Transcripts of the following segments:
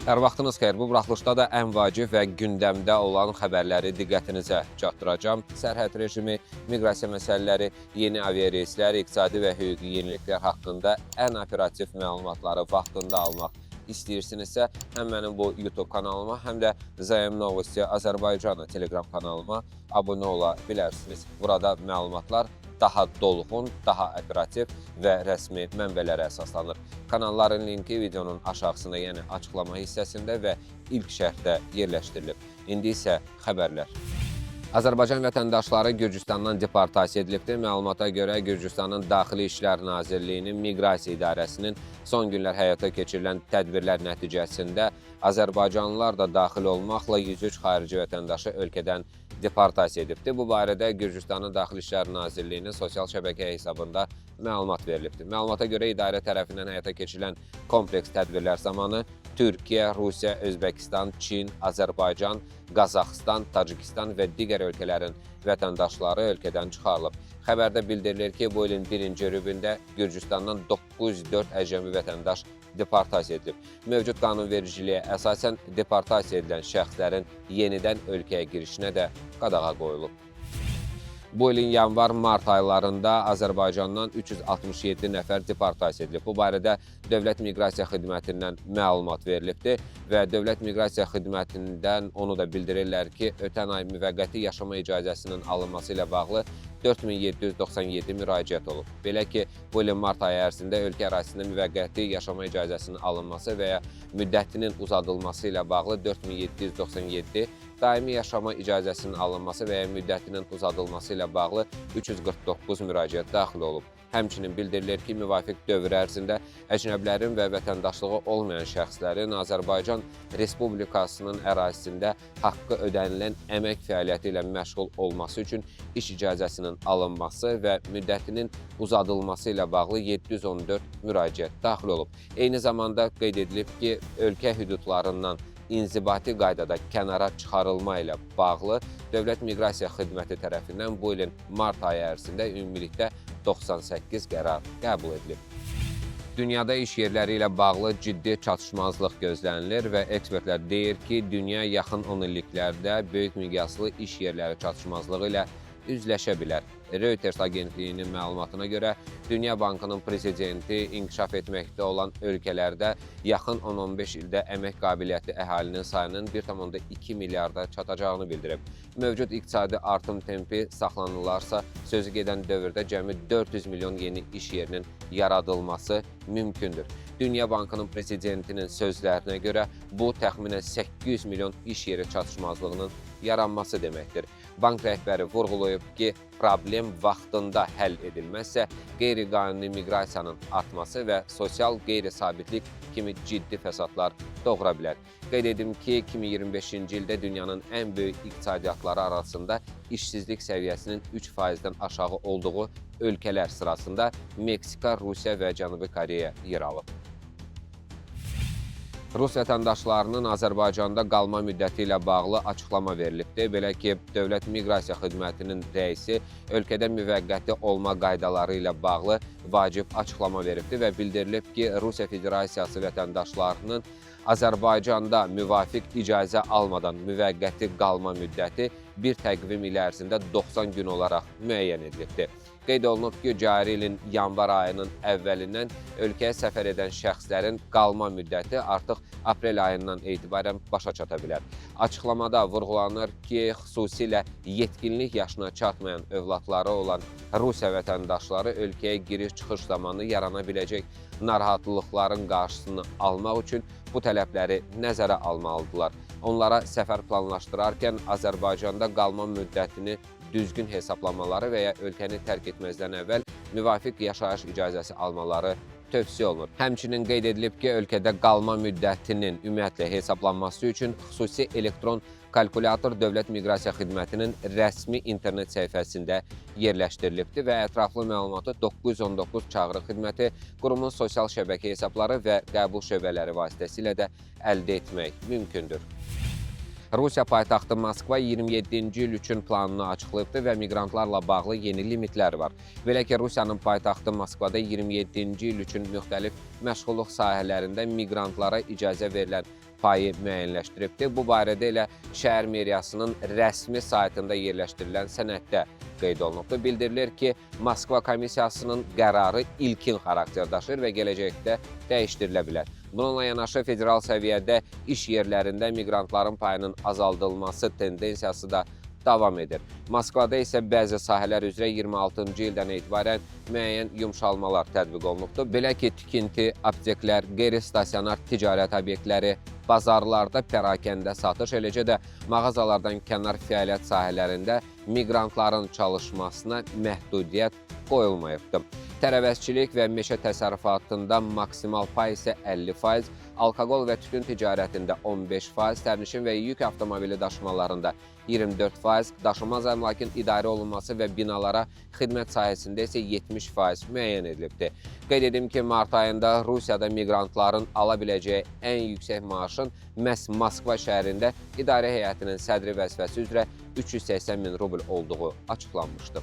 Hər vaxtınız xeyir. Bu buraxılışda da ən vacib və gündəmdə olan xəbərləri diqqətinizə çatdıracağam. Sərhəd rejimi, miqrasiya məsələləri, yeni aviareyslər, iqtisadi və hüquqi yeniliklər haqqında ən operativ məlumatları vaxtında almaq istəyirsinizsə, həm mənim bu YouTube kanalıma, həm də Zayem Novosti Azərbaycanı Telegram kanalıma abunə ola bilərsiniz. Burada məlumatlar daha dolğun, daha operativ və rəsmi mənbələrə əsaslanır. Kanalların linki videonun aşağısında, yəni açıqlama hissəsində və ilk şərhdə yerləşdirilib. İndi isə xəbərlər. Azərbaycan vətəndaşları Gürcüstandan deportasiya edilibdir. Məlumata görə Gürcüstanın Daxili İşlər Nazirliyinin Miqrasiya İdarəsinin son günlər həyata keçirilən tədbirlər nəticəsində Azərbaycanlılar da daxil olmaqla 103 xarici vətəndaşı ölkədən deportasiya edibdir. Bu barədə Gürcüstanın Daxili İşlər Nazirliyinin sosial şəbəkə hesabında məlumat verilibdir. Məlumata görə idarə tərəfindən həyata keçirilən kompleks tədbirlər zamanı Türkiyə, Rusiya, Özbəkistan, Çin, Azərbaycan, Qazaxıstan, Tacikistan və digər ölkələrin vətəndaşları ölkədən çıxarılıb. Xəbərdə bildirilir ki, bu ilin birinci rübündə Gürcüstandan 904 əcəmi vətəndaş deportasiya edilib. Mövcud qanunvericiliyə əsasən deportasiya edilən şəxslərin yenidən ölkəyə girişinə də qadağa qoyulub. Bu ilin yanvar-mart aylarında Azərbaycandan 367 nəfər deportasiya edilib. Bu barədə Dövlət Miqrasiya Xidmətindən məlumat verilibdir və Dövlət Miqrasiya Xidmətindən onu da bildirirlər ki, ötən ay müvəqqəti yaşama icazəsinin alınması ilə bağlı 4797 müraciət olub. Belə ki, bu ilin mart ayı ərzində ölkə ərazisində müvəqqəti yaşama icazəsinin alınması və ya müddətinin uzadılması ilə bağlı 4797, daimi yaşama icazəsinin alınması və ya müddətinin uzadılması ilə bağlı 349 müraciət daxil olub. Həmçinin bildirilir ki, müvafiq dövr ərzində əcnəbilərin və vətəndaşlığı olmayan şəxslərin Azərbaycan Respublikasının ərazisində haqqı ödənilən əmək fəaliyyəti ilə məşğul olması üçün iş icazəsinin alınması və müddətinin uzadılması ilə bağlı 714 müraciət daxil olub. Eyni zamanda qeyd edilib ki, ölkə hüdudlarından inzibati qaydada kənara çıxarılma ilə bağlı Dövlət Miqrasiya Xidməti tərəfindən bu ilin mart ayı ərzində ümumilikdə 98 qərar qəbul edilib. Dünyada iş yerləri ilə bağlı ciddi çatışmazlıq gözlənilir və ekspertlər deyir ki, dünya yaxın 10 illiklərdə böyük miqyaslı iş yerləri çatışmazlığı ilə üzləşə bilər. Reuters agentliyinin məlumatına görə Dünya Bankının prezidenti inkişaf etməkdə olan ölkələrdə yaxın 10-15 ildə əmək qabiliyyətli əhalinin sayının 1,2 milyarda çatacağını bildirib. Mövcud iqtisadi artım tempi saxlanılarsa, sözü gedən dövrdə cəmi 400 milyon yeni iş yerinin yaradılması mümkündür. Dünya Bankının prezidentinin sözlərinə görə bu təxminən 800 milyon iş yeri çatışmazlığının yaranması deməkdir. Bank rəhbəri vurğulayıb ki, problem vaxtında həll edilməzsə, qeyri-qanuni miqrasiyanın artması və sosial qeyri-sabitlik kimi ciddi fəsadlar doğura bilər. Qeyd edim ki, 2025-ci ildə dünyanın ən böyük iqtisadiyyatları arasında işsizlik səviyyəsinin 3%-dən aşağı olduğu ölkələr sırasında Meksika, Rusiya və Cənubi Koreya yer alıb. Rus vətəndaşlarının Azərbaycanda qalma müddəti ilə bağlı açıqlama verilibdir. Belə ki, Dövlət Miqrasiya Xidmətinin rəisi ölkədə müvəqqəti olma qaydaları ilə bağlı vacib açıqlama veribdir və bildirilib ki, Rusiya Federasiyası vətəndaşlarının Azərbaycanda müvafiq icazə almadan müvəqqəti qalma müddəti bir təqvim il ərzində 90 gün olaraq müəyyən edilibdir. Qeyd olunub ki, cari ilin yanvar ayının əvvəlindən ölkəyə səfər edən şəxslərin qalma müddəti artıq aprel ayından etibarən başa çata bilər. Açıqlamada vurğulanır ki, xüsusilə yetkinlik yaşına çatmayan övladları olan Rusiya vətəndaşları ölkəyə giriş-çıxış zamanı yarana biləcək narahatlıqların qarşısını almaq üçün bu tələbləri nəzərə almalıdırlar. Onlara səfər planlaşdırarkən Azərbaycanda qalma müddətini düzgün hesablamaları və ya ölkəni tərk etməzdən əvvəl müvafiq yaşayış icazəsi almaları tövsiyə olunur. Həmçinin qeyd edilib ki, ölkədə qalma müddətinin ümumiyyətlə hesablanması üçün xüsusi elektron kalkulyator Dövlət Miqrasiya Xidmətinin rəsmi internet səhifəsində yerləşdirilibdir və ətraflı məlumatı 919 çağrı xidməti, qurumun sosial şəbəkə hesabları və qəbul şöbələri vasitəsilə də əldə etmək mümkündür. Rusiya paytaxtı Moskva 27-ci il üçün planını açıqlayıbdır və miqrantlarla bağlı yeni limitlər var. Belə ki, Rusiyanın paytaxtı Moskvada 27-ci il üçün müxtəlif məşğulluq sahələrində miqrantlara icazə verilən payı müəyyənləşdiribdir. Bu barədə elə şəhər meriyasının rəsmi saytında yerləşdirilən sənəddə qeyd olunubdur. Bildirilir ki, Moskva komissiyasının qərarı ilkin xarakter daşır və gələcəkdə dəyişdirilə bilər. Bununla yanaşı federal səviyyədə iş yerlərində miqrantların payının azaldılması tendensiyası da davam edir. Moskvada isə bəzi sahələr üzrə 26-cı ildən etibarən müəyyən yumşalmalar tətbiq olunubdur. Belə ki, tikinti, apteklər, qeyri-stasionar ticarət obyektləri, bazarlarda pərakəndə satış, eləcə də mağazalardan kənar fəaliyyət sahələrində miqrantların çalışmasına məhdudiyyət qoyulmayıbdır. Tərəvəzçilik və meşə təsərrüfatında maksimal pay isə 50%, alkoqol və tütün ticarətində 15%, sərnişin və yük avtomobili daşımalarında 24%, daşınmaz əmlakın idarə olunması və binalara xidmət sahəsində isə 70% müəyyən edilibdir. Qeyd edim ki, mart ayında Rusiyada miqrantların ala biləcəyi ən yüksək maaşın məhz Moskva şəhərində idarə heyətinin sədri vəzifəsi üzrə 380 min rubl olduğu açıqlanmışdır.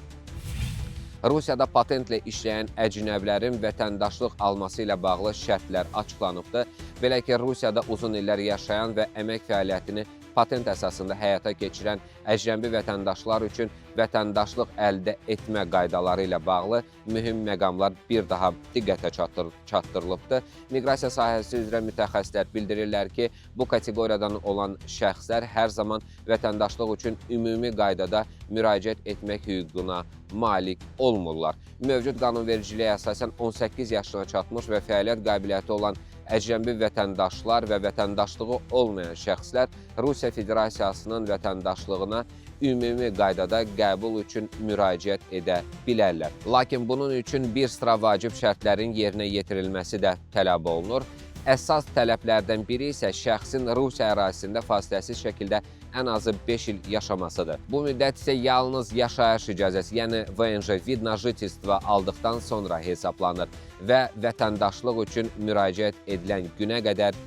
Rusiyada patentlə işləyən əcnəbilərin vətəndaşlıq alması ilə bağlı şərtlər açıqlanıbdır. Belə ki, Rusiyada uzun illər yaşayan və əmək fəaliyyətini patent əsasında həyata keçirən əcnəbi vətəndaşlar üçün vətəndaşlıq əldə etmə qaydaları ilə bağlı mühüm məqamlar bir daha diqqətə çatdırılıbdır. Miqrasiya sahəsi üzrə mütəxəssislər bildirirlər ki, bu kateqoriyadan olan şəxslər hər zaman vətəndaşlıq üçün ümumi qaydada müraciət etmək hüququna malik olmurlar. Mövcud qanunvericiliyə əsasən 18 yaşına çatmış və fəaliyyət qabiliyyəti olan əcnəbi vətəndaşlar və vətəndaşlığı olmayan şəxslər Rusiya Federasiyasının vətəndaşlığına ümumi qaydada qəbul üçün müraciət edə bilərlər. Lakin bunun üçün bir sıra vacib şərtlərin yerinə yetirilməsi də tələb olunur. Əsas tələblərdən biri isə şəxsin Rusiya ərazisində fasiləsiz şəkildə ən azı 5 il yaşamasıdır. Bu müddət isə yalnız yaşayış icazəsi, yəni VNJ vid na jительство aldıqdan sonra hesablanır və vətəndaşlıq üçün müraciət edilən günə qədər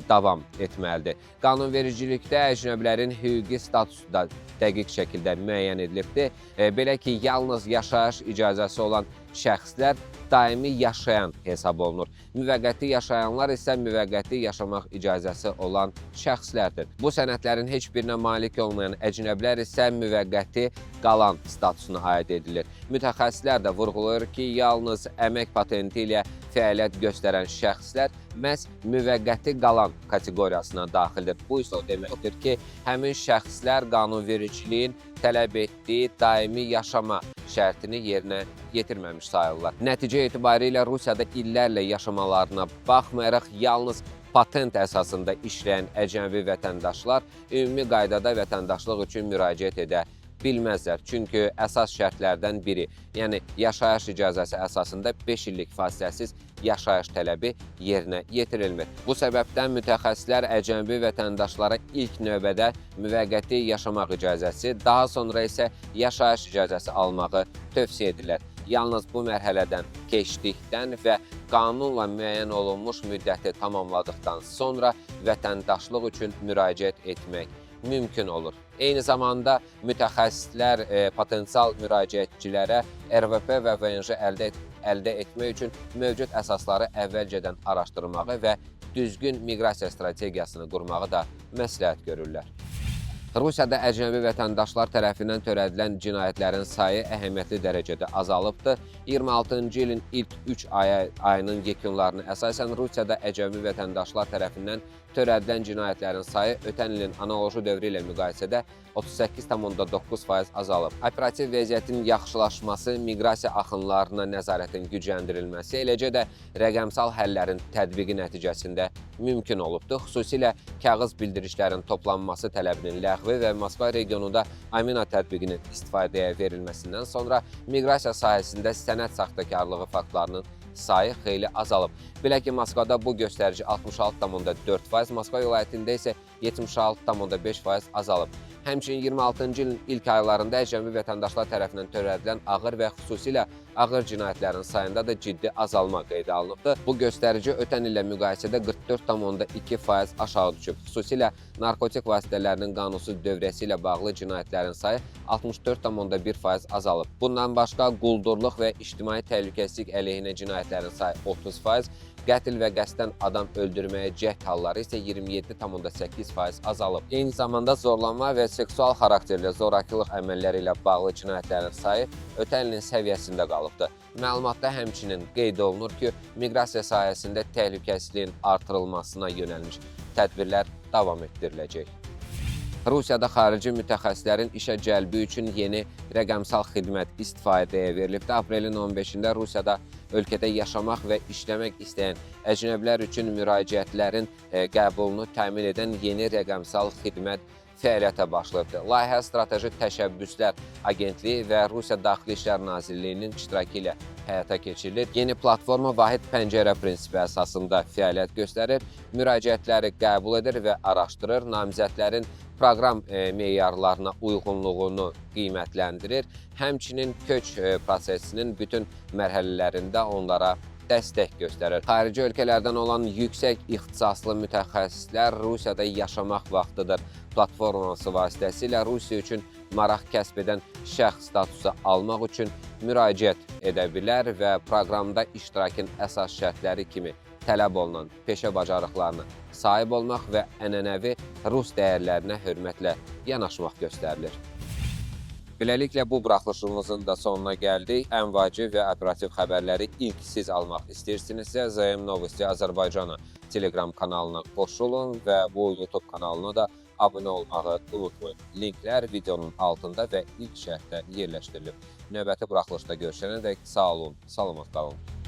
davam etməlidir. Qanunvericilikdə əcnəbilərin hüquqi statusu da dəqiq şəkildə müəyyən edilibdir. Belə ki, yalnız yaşayış icazəsi olan şəxslər daimi yaşayan hesab olunur. Müvəqqəti yaşayanlar isə müvəqqəti yaşamaq icazəsi olan şəxslərdir. Bu sənədlərin heç birinə malik olmayan əcnəbilər isə müvəqqəti qalan statusuna aid edilir. Mütəxəssislər də vurğulayır ki, yalnız əmək patenti ilə fəaliyyət göstərən şəxslər məhz müvəqqəti qalan kateqoriyasına daxildir. Bu isə o deməkdir ki, həmin şəxslər qanunvericiliyin tələb etdiyi daimi yaşama şərtini yerinə yetirməmiş sayılırlar. Nəticə etibarilə Rusiyada illərlə yaşamalarına baxmayaraq yalnız patent əsasında işləyən əcnəbi vətəndaşlar ümumi qaydada vətəndaşlıq üçün müraciət edə bilməzlər. Çünki əsas şərtlərdən biri, yəni yaşayış icazəsi əsasında 5 illik fasiləsiz yaşayış tələbi yerinə yetirilmir. Bu səbəbdən mütəxəssislər əcnəbi vətəndaşlara ilk növbədə müvəqqəti yaşamaq icazəsi, daha sonra isə yaşayış icazəsi almağı tövsiyə edirlər. Yalnız bu mərhələdən keçdikdən və qanunla müəyyən olunmuş müddəti tamamladıqdan sonra vətəndaşlıq üçün müraciət etmək mümkün olur. Eyni zamanda mütəxəssislər potensial müraciətçilərə RVP və VNJ əldə etmək üçün mövcud əsasları əvvəlcədən araşdırmağı və düzgün miqrasiya strategiyasını qurmağı da məsləhət görürlər. Rusiyada əcnəbi vətəndaşlar tərəfindən törədilən cinayətlərin sayı əhəmiyyətli dərəcədə azalıbdır. 26-cı ilin ilk 3 ayının yekunlarına əsasən Rusiyada əcnəbi vətəndaşlar tərəfindən törədilən cinayətlərin sayı ötən ilin analoji dövrü ilə müqayisədə 38,9% azalıb. Operativ vəziyyətin yaxşılaşması, miqrasiya axınlarına nəzarətin gücləndirilməsi, eləcə də rəqəmsal həllərin tətbiqi nəticəsində mümkün olubdur. Xüsusilə kağız bildirişlərin toplanması tələbinin ləğvi və Moskva regionunda Amina tətbiqinin istifadəyə verilməsindən sonra miqrasiya sahəsində sənəd saxtakarlığı faktlarının sayı xeyli azalıb. Belə ki, Moskvada bu göstərici 66,4%, Moskva vilayətində isə 76,5% azalıb. Həmçinin 26-cı ilin ilk aylarında əcnəbi vətəndaşlar tərəfindən törədilən ağır və xüsusilə ağır cinayətlərin sayında da ciddi azalma qeydə alınıbdır. Bu göstərici ötən illə müqayisədə 44,2% aşağı düşüb. Xüsusilə narkotik vasitələrinin qanunsuz dövrəsi ilə bağlı cinayətlərin sayı 64,1% azalıb. Bundan başqa quldurluq və ictimai təhlükəsizlik əleyhinə cinayətlərin sayı 30%, qətl və qəsdən adam öldürməyə cəhd halları isə 27,8% azalıb. Eyni zamanda zorlanma və seksual xarakterli zorakılıq əməlləri ilə bağlı cinayətlərin sayı ötən ilin səviyyəsində qalıbdır. Məlumatda həmçinin qeyd olunur ki, miqrasiya sahəsində təhlükəsizliyin artırılmasına yönəlmiş tədbirlər davam etdiriləcək. Rusiyada xarici mütəxəssislərin işə cəlbi üçün yeni rəqəmsal xidmət istifadəyə verilib. Aprelin 15-də Rusiyada ölkədə yaşamaq və işləmək istəyən əcnəbilər üçün müraciətlərin qəbulunu təmin edən yeni rəqəmsal xidmət fəaliyyətə başlayıbdır. Layihə Strateji Təşəbbüslər Agentliyi və Rusiya Daxili İşlər Nazirliyinin iştirakı ilə həyata keçirilir. Yeni platforma vahid pəncərə prinsipi əsasında fəaliyyət göstərir, müraciətləri qəbul edir və araşdırır, namizədlərin proqram meyarlarına uyğunluğunu qiymətləndirir, həmçinin köç prosesinin bütün mərhələlərində onlara dəstək göstərir. Xarici ölkələrdən olan yüksək ixtisaslı mütəxəssislər Rusiyada yaşamaq vaxtıdır platforması vasitəsilə Rusiya üçün maraq kəsb edən şəxs statusu almaq üçün müraciət edə bilər və proqramda iştirakın əsas şərtləri kimi tələb olunan peşə bacarıqlarına sahib olmaq və ənənəvi Rus dəyərlərinə hörmətlə yanaşmaq göstərilir. Beləliklə, bu buraxılışımızın da sonuna gəldik. Ən vacib və operativ xəbərləri ilk siz almaq istəyirsinizsə, ZM Novosti Azərbaycanı Telegram kanalına qoşulun və bu YouTube kanalına da abunə olmağı unutmayın. Linklər videonun altında və ilk şərhdə yerləşdirilib. Növbəti buraxılışda görüşənədək sağ olun, salamat qalın.